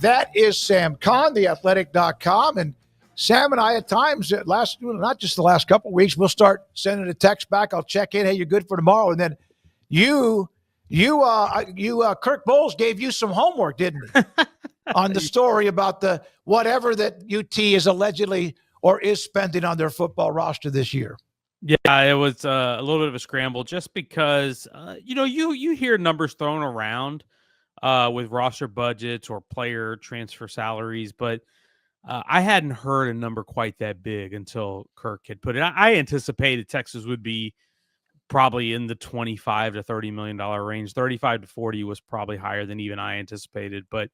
That is Sam Kahn, theathletic.com. And Sam and I, at times, not just the last couple of weeks, we'll start sending a text back. I'll check in. Hey, you're good for tomorrow. And then Kirk Bowles gave you some homework, didn't he? On the story about the whatever that UT is allegedly or is spending on their football roster this year. Yeah, it was a little bit of a scramble just because, you hear numbers thrown around with roster budgets or player transfer salaries, but I hadn't heard a number quite that big until Kirk had put it. I anticipated Texas would be probably in the $25 to $30 million range. 35 to 40 was probably higher than even I anticipated, but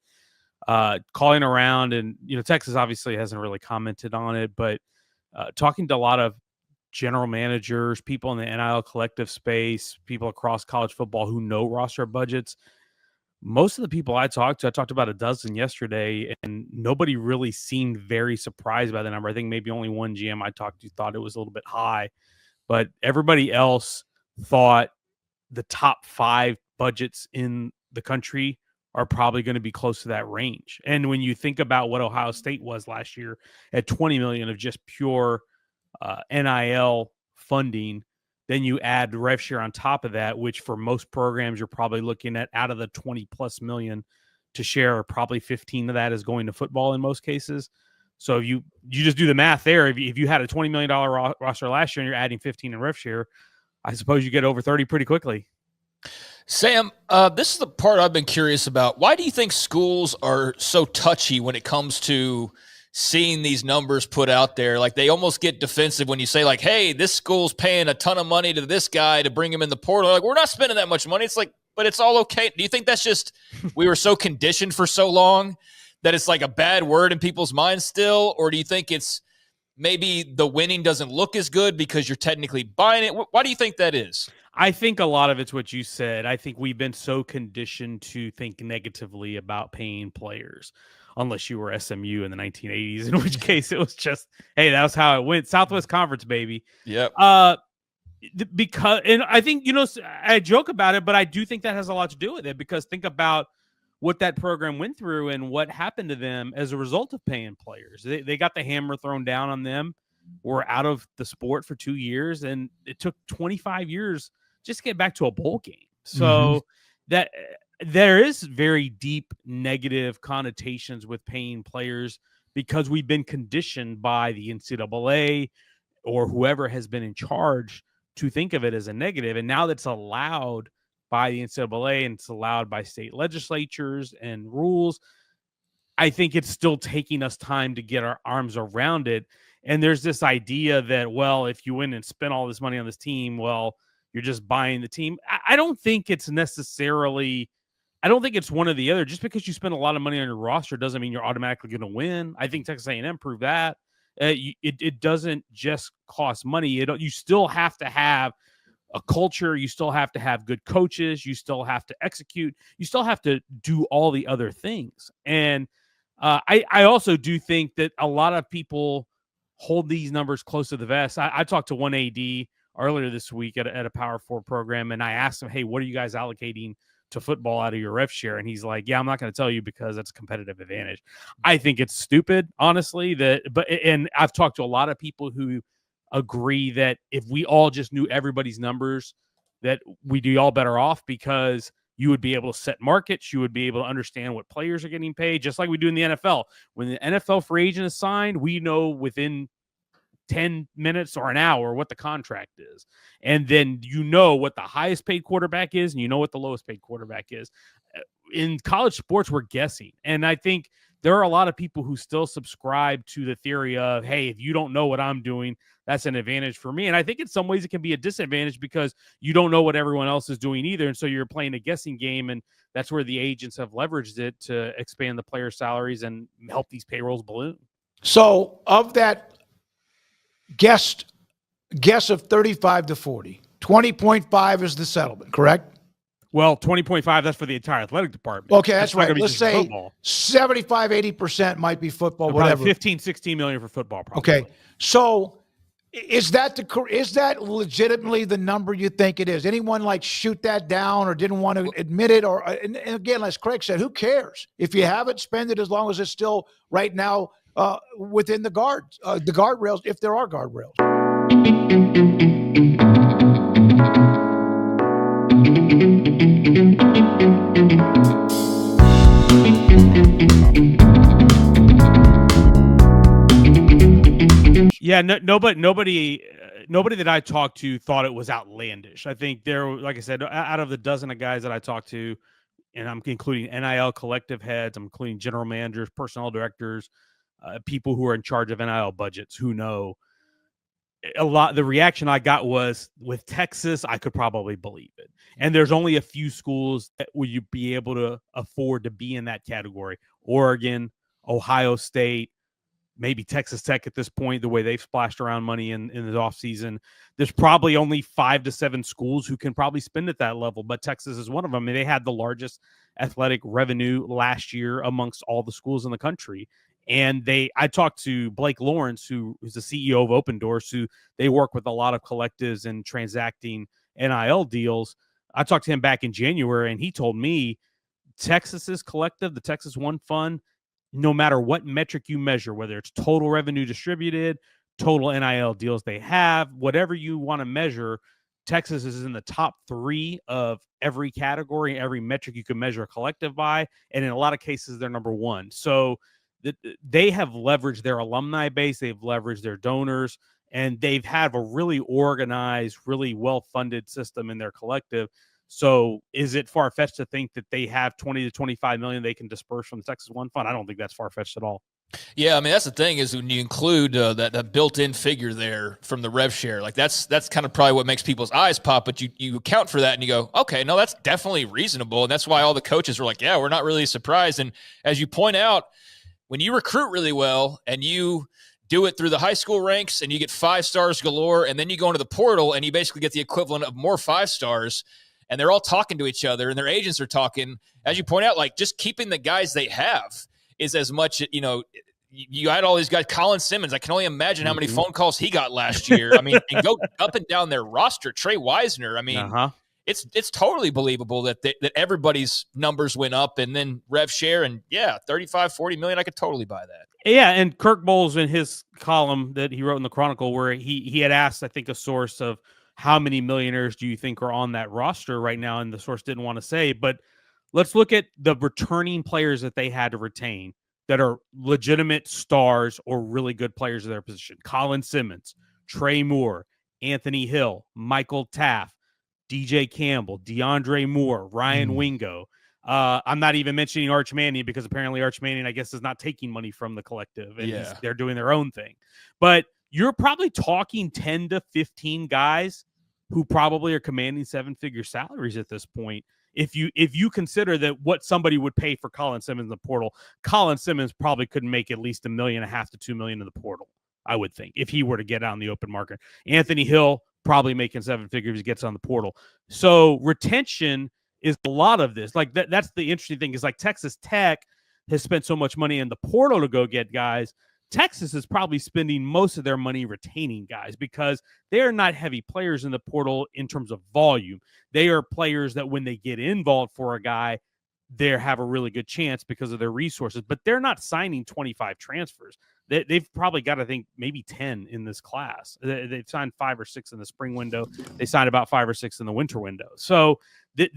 calling around and, Texas obviously hasn't really commented on it, but talking to a lot of general managers, people in the NIL collective space, people across college football who know roster budgets, most of the people I talked about a dozen yesterday, and nobody really seemed very surprised by the number. I think maybe only one GM I talked to thought it was a little bit high, but everybody else thought the top 5 budgets in the country are probably going to be close to that range. And when you think about what Ohio State was last year at $20 million of just pure NIL funding, then you add rev share on top of that, which for most programs you're probably looking at out of the 20 plus million to share, probably 15 of that is going to football in most cases. So if you just do the math there, if you had a $20 million roster last year and you're adding 15 in rev share, I suppose you get over 30 pretty quickly. Sam, this is the part I've been curious about. Why do you think schools are so touchy when it comes to seeing these numbers put out there? Like, they almost get defensive when you say, like, hey, this school's paying a ton of money to this guy to bring him in the portal. Like, we're not spending that much money. It's like, but it's all okay. Do you think that's just we were so conditioned for so long that it's like a bad word in people's minds still? Or do you think it's maybe the winning doesn't look as good because you're technically buying it? Why do you think that is? I think a lot of it's what you said. I think we've been so conditioned to think negatively about paying players, unless you were SMU in the 1980s, in which case it was just, hey, that was how it went. Southwest Conference, baby. Yep. Because, and I think, I joke about it, but I do think that has a lot to do with it, because think about what that program went through and what happened to them as a result of paying players. They got the hammer thrown down on them, were out of the sport for 2 years, and it took 25 years just to get back to a bowl game. So that there is very deep negative connotations with paying players because we've been conditioned by the NCAA or whoever has been in charge to think of it as a negative. And now that's allowed by the NCAA and it's allowed by state legislatures and rules, I think it's still taking us time to get our arms around it. And there's this idea that, well, if you win and spend all this money on this team, well, you're just buying the team. I don't think it's necessarily, I don't think it's one or the other. Just because you spend a lot of money on your roster doesn't mean you're automatically going to win. I think Texas A&M proved that. It doesn't just cost money. You still have to have a culture. You still have to have good coaches. You still have to execute. You still have to do all the other things. And I also do think that a lot of people hold these numbers close to the vest. I talked to one AD earlier this week at a Power 4 program, and I asked him, hey, what are you guys allocating to football out of your rev share? And he's like, yeah, I'm not going to tell you because that's a competitive advantage. I think it's stupid, honestly, and I've talked to a lot of people who agree that if we all just knew everybody's numbers, that we'd be all better off, because you would be able to set markets. You would be able to understand what players are getting paid, just like we do in the NFL. When the NFL free agent is signed, we know within 10 minutes or an hour what the contract is. And then you know what the highest paid quarterback is, and you know what the lowest paid quarterback is. In college sports, we're guessing. And I think there are a lot of people who still subscribe to the theory of, hey, if you don't know what I'm doing, that's an advantage for me. And I think in some ways it can be a disadvantage because you don't know what everyone else is doing either. And so you're playing a guessing game, and that's where the agents have leveraged it to expand the player salaries and help these payrolls balloon. So of that guess of 35 to 40, 20.5 is the settlement, correct? Well, 20.5, that's for the entire athletic department. Okay, that's right. Let's say football. 75, 80% might be football, whatever. 15, 16 million for football, probably. Okay. So Is that legitimately the number you think it is? Anyone like shoot that down or didn't want to admit it? Or and again, as Craig said, who cares if you have it? Spend it as long as it's still right now within the guardrails, if there are guardrails. Yeah, nobody that I talked to thought it was outlandish. I think like I said, out of the dozen of guys that I talked to, and I'm including NIL collective heads, I'm including general managers, personnel directors, people who are in charge of NIL budgets who know a lot. The reaction I got was, with Texas, I could probably believe it. And there's only a few schools that would you be able to afford to be in that category. Oregon, Ohio State, maybe Texas Tech at this point, the way they've splashed around money in the offseason. There's probably only 5 to 7 schools who can probably spend at that level, but Texas is one of them. And they had the largest athletic revenue last year amongst all the schools in the country. And I talked to Blake Lawrence, who is the CEO of Open Doors, who they work with a lot of collectives and transacting NIL deals. I talked to him back in January, and he told me Texas's collective, the Texas One Fund, no matter what metric you measure, whether it's total revenue distributed, total NIL deals they have, whatever you want to measure, Texas is in the top 3 of every category, every metric you can measure a collective by. And in a lot of cases, they're number 1. So they have leveraged their alumni base. They've leveraged their donors, and they've had a really organized, really well-funded system in their collective. So is it far-fetched to think that they have 20 to 25 million they can disperse from the Texas One Fund? I don't think that's far-fetched at all. Yeah, I mean, that's the thing, is when you include that built-in figure there from the rev share, like that's kind of probably what makes people's eyes pop, but you account for that and you go, okay, no, that's definitely reasonable. And that's why all the coaches were like, yeah, we're not really surprised. And as you point out, when you recruit really well and you do it through the high school ranks and you get 5 stars galore, and then you go into the portal and you basically get the equivalent of more 5 stars, and they're all talking to each other and their agents are talking, as you point out, like just keeping the guys they have is as much, you had all these guys, Colin Simmons, I can only imagine how many phone calls he got last year. I mean, and go up and down their roster, Trey Wisner. I mean, it's totally believable that everybody's numbers went up, and then rev share, and 35-40 million, I could totally buy that. Yeah, and Kirk Bowles, in his column that he wrote in the Chronicle, where he had asked, I think, a source of how many millionaires do you think are on that roster right now, and the source didn't want to say. But let's look at the returning players that they had to retain that are legitimate stars or really good players of their position. Colin Simmons, Trey Moore, Anthony Hill, Michael Taft, DJ Campbell, DeAndre Moore, Ryan Wingo. I'm not even mentioning Arch Manning, because apparently Arch Manning, I guess, is not taking money from the collective, and they're doing their own thing. But you're probably talking 10 to 15 guys who probably are commanding 7-figure salaries at this point. If you consider that what somebody would pay for Colin Simmons in the portal, Colin Simmons probably couldn't make at least $1.5 million to $2 million in the portal, I would think, if he were to get out in the open market. Anthony Hill probably making 7 figures if he gets on the portal. So retention is a lot of this. Like that's the interesting thing, is like Texas Tech has spent so much money in the portal to go get guys. Texas is probably spending most of their money retaining guys, because they are not heavy players in the portal in terms of volume. They are players that when they get involved for a guy, they have a really good chance because of their resources, but they're not signing 25 transfers. They've probably got, I think, maybe 10 in this class. They've signed 5 or 6 in the spring window. They signed about 5 or 6 in the winter window. So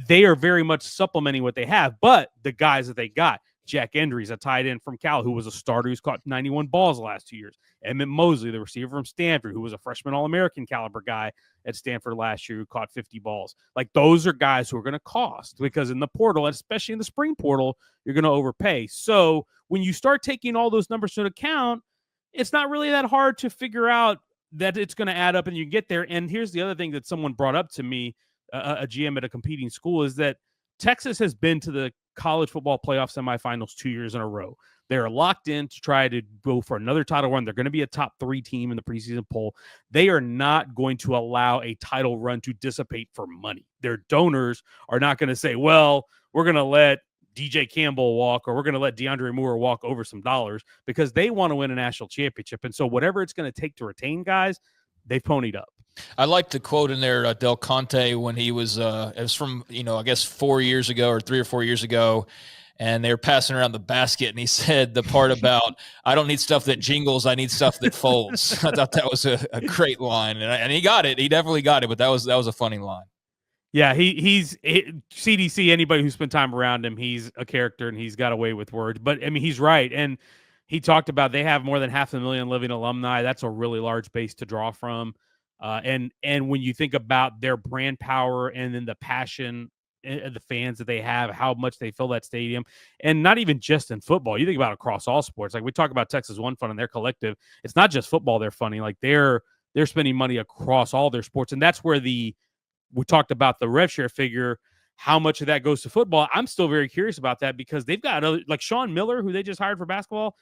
they are very much supplementing what they have. But the guys that they got, Jack Endry's a tight end from Cal who was a starter who's caught 91 balls the last 2 years. Emmett Mosley, the receiver from Stanford, who was a freshman All-American caliber guy at Stanford last year who caught 50 balls. Like, those are guys who are going to cost, because in the portal, especially in the spring portal, you're going to overpay. So when you start taking all those numbers into account, it's not really that hard to figure out that it's going to add up and you get there. And here's the other thing that someone brought up to me, a GM at a competing school, is that Texas has been to the college football playoff semifinals 2 years in a row. They're locked in to try to go for another title run. They're going to be a top 3 team in the preseason poll. They are not going to allow a title run to dissipate for money. Their donors are not going to say, well, we're going to let DJ Campbell walk, or we're going to let DeAndre Moore walk over some dollars, because they want to win a national championship. And so whatever it's going to take to retain guys, they've ponied up. I like the quote in there, Del Conte, when he was, it was from, I guess 4 years ago or 3 or 4 years ago, and they were passing around the basket, and he said the part about, I don't need stuff that jingles, I need stuff that folds. I thought that was a great line, and he got it. He definitely got it, but that was a funny line. Yeah, he's CDC. Anybody who spent time around him, he's a character, and he's got a way with words. But I mean, he's right, and he talked about they have more than 500,000 living alumni. That's a really large base to draw from. And when you think about their brand power and then the passion of the fans that they have, how much they fill that stadium, and not even just in football. You think about across all sports. Like we talk about Texas One Fund and their collective. It's not just football they're funding. Like they're spending money across all their sports, and that's where we talked about the rev share figure. How much of that goes to football? I'm still very curious about that because they've got other, like Sean Miller, who they just hired for basketball.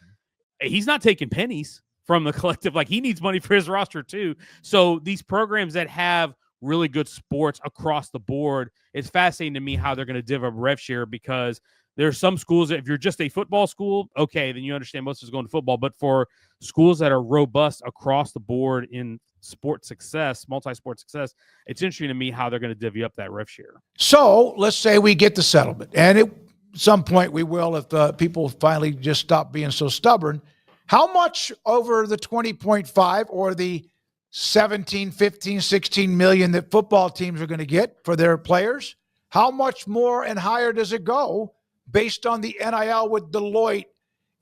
He's not taking pennies from the collective. Like he needs money for his roster too. So these programs that have really good sports across the board, it's fascinating to me how they're going to div up rev share, because there are some schools that if you're just a football school, okay, then you understand most is going to football. But for schools that are robust across the board in sport success, multi-sport success, it's interesting to me how they're going to divvy up that rev share. So let's say we get the settlement, and at some point we will if people finally just stop being so stubborn. How much over the 20.5 or the 17, 15, 16 million that football teams are going to get for their players, how much more and higher does it go based on the NIL with Deloitte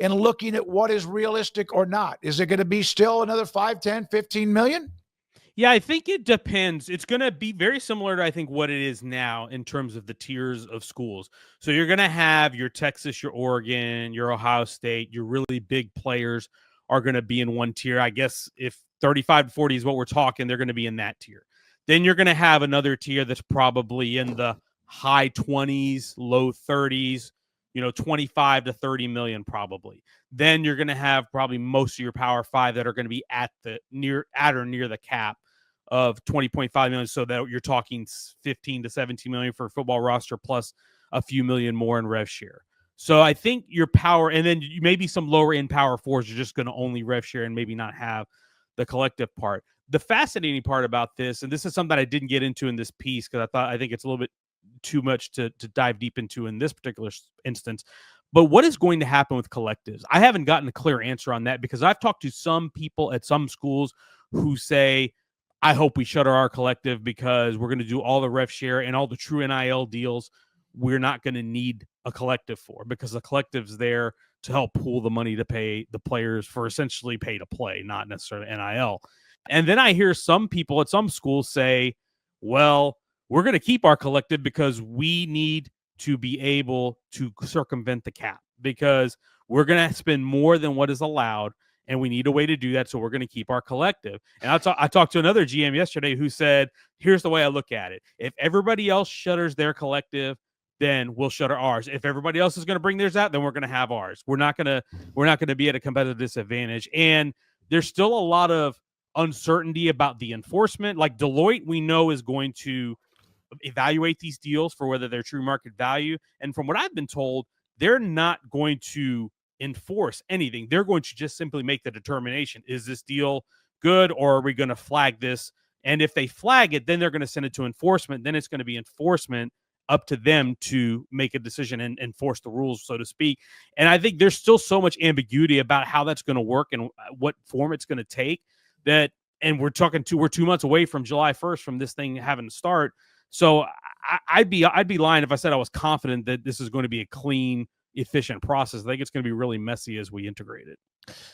and looking at what is realistic or not? Is it going to be still another 5, 10, 15 million? Yeah, I think it depends. It's going to be very similar to, I think, what it is now in terms of the tiers of schools. So you're going to have your Texas, your Oregon, your Ohio State, your really big players are going to be in one tier. I guess if 35 to 40 is what we're talking, they're going to be in that tier. Then you're going to have another tier that's probably in the high 20s, low 30s, 25 to 30 million probably. Then you're going to have probably most of your Power 5 that are going to be at or near the cap of 20.5 million. So that you're talking 15 to 17 million for a football roster plus a few million more in rev share. So I think your power, and then maybe some lower end Power 4s are just going to only rev share and maybe not have the collective part. The fascinating part about this, and this is something I didn't get into in this piece because I think it's a little bit too much to dive deep into in this particular instance, but what is going to happen with collectives? I haven't gotten a clear answer on that because I've talked to some people at some schools who say, I hope we shutter our collective because we're going to do all the rev share and all the true NIL deals we're not going to need a collective for, because the collective's there to help pool the money to pay the players for essentially pay to play, not necessarily NIL. And then I hear some people at some schools say, well, we're going to keep our collective because we need to be able to circumvent the cap because we're going to spend more than what is allowed, and we need a way to do that, so we're going to keep our collective. And I talked to another GM yesterday who said, here's the way I look at it. If everybody else shutters their collective, then we'll shutter ours. If everybody else is going to bring theirs out, then we're going to have ours. We're not going to be at a competitive disadvantage. And there's still a lot of uncertainty about the enforcement. Like Deloitte, we know is going to evaluate these deals for whether they're true market value. And from what I've been told, they're not going to enforce anything. They're going to just simply make the determination. Is this deal good, or are we going to flag this? And if they flag it, then they're going to send it to enforcement. Then it's going to be enforcement up to them to make a decision and enforce the rules, so to speak. And I think there's still so much ambiguity about how that's going to work and what form it's going to take and we're 2 months away from July 1st from this thing having to start. So I'd be lying if I said I was confident that this is going to be a clean, efficient process. I think it's going to be really messy as we integrate it.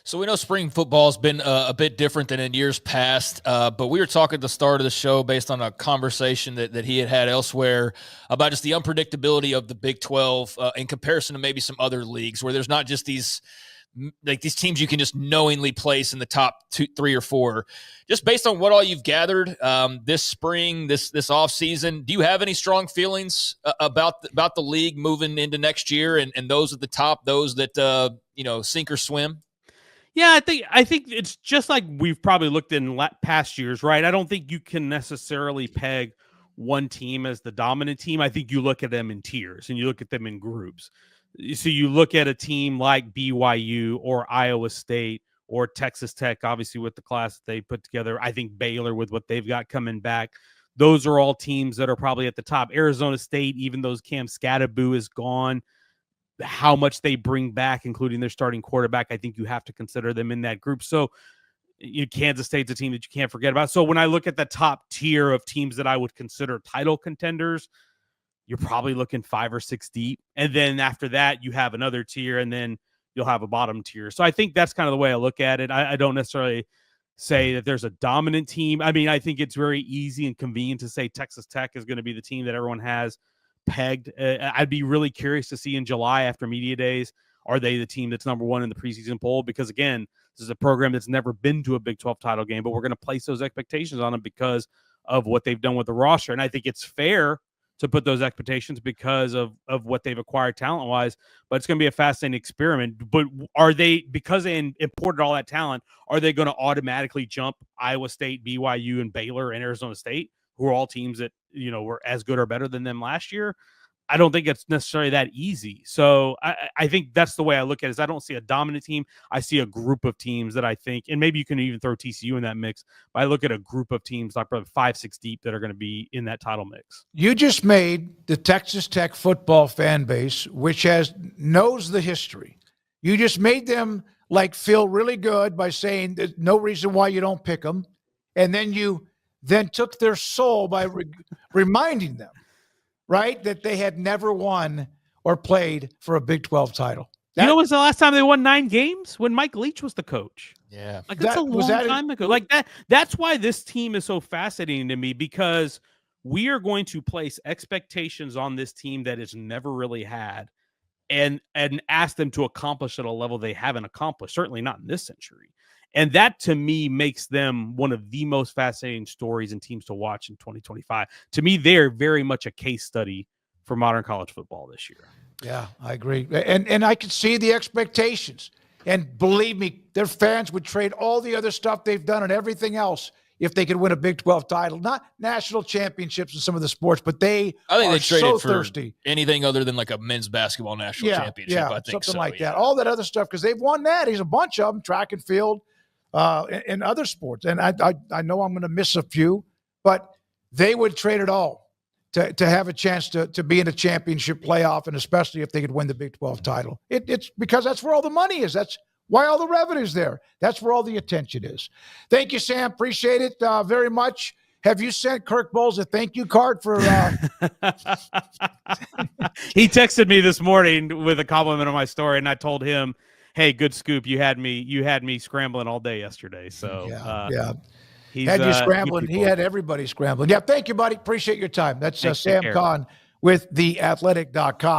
So we know spring football has been a bit different than in years past, but we were talking at the start of the show based on a conversation that he had elsewhere about just the unpredictability of the Big 12 in comparison to maybe some other leagues where there's not just these teams you can just knowingly place in the top 2, 3, or 4. Just based on what all you've gathered this spring, this off season, do you have any strong feelings about the league moving into next year and those at the top, those that sink or swim? Yeah, I think it's just like we've probably looked in past years, right? I don't think you can necessarily peg one team as the dominant team. I think you look at them in tiers and you look at them in groups. So you look at a team like BYU or Iowa State or Texas Tech, obviously with the class that they put together. I think Baylor with what they've got coming back. Those are all teams that are probably at the top. Arizona State, even though Cam Scatteraboo is gone, how much they bring back, including their starting quarterback, I think you have to consider them in that group. So Kansas State's a team that you can't forget about. So when I look at the top tier of teams that I would consider title contenders, you're probably looking 5 or 6 deep. And then after that, you have another tier, and then you'll have a bottom tier. So I think that's kind of the way I look at it. I don't necessarily say that there's a dominant team. I mean, I think it's very easy and convenient to say Texas Tech is going to be the team that everyone has pegged. I'd be really curious to see in July after media days, are they the team that's number 1 in the preseason poll? Because again, this is a program that's never been to a Big 12 title game, but we're going to place those expectations on them because of what they've done with the roster. And I think it's fair to put those expectations because of what they've acquired talent-wise, but it's going to be a fascinating experiment. But are they, because they imported all that talent, are they going to automatically jump Iowa State, BYU, and Baylor and Arizona State, who are all teams that, were as good or better than them last year? I don't think it's necessarily that easy. So I think that's the way I look at it, is I don't see a dominant team. I see a group of teams that I think, and maybe you can even throw TCU in that mix, but I look at a group of teams like probably 5, 6 deep that are going to be in that title mix. You just made the Texas Tech football fan base, which knows the history. You just made them feel really good by saying there's no reason why you don't pick them. And then you took their soul by reminding them, right, that they had never won or played for a Big 12 title. When was the last time they won 9 games? When Mike Leach was the coach. Yeah. That's a long time ago. That's why this team is so fascinating to me, because we are going to place expectations on this team that it's never really had and ask them to accomplish at a level they haven't accomplished, certainly not in this century. And that, to me, makes them one of the most fascinating stories and teams to watch in 2025. To me, they're very much a case study for modern college football this year. Yeah, I agree. And I can see the expectations. And believe me, their fans would trade all the other stuff they've done and everything else if they could win a Big 12 title. Not national championships in some of the sports, but they traded so thirsty. Anything other than a men's basketball national championship. Yeah, I think something like that. All that other stuff, because they've won that. He's a bunch of them, track and field, in other sports. And I know I'm going to miss a few, but they would trade it all to have a chance to be in a championship playoff, and especially if they could win the Big 12 title. It's because that's where all the money is. That's why all the revenue's there. That's where all the attention is. Thank you, Sam. Appreciate it very much. Have you sent Kirk Bowles a thank you card for? He texted me this morning with a compliment on my story, and I told him, "Hey, good scoop. You had me scrambling all day yesterday." So yeah. He had you scrambling. He had everybody scrambling. Yeah. Thank you, buddy. Appreciate your time. That's Sam Kahn with theathletic.com.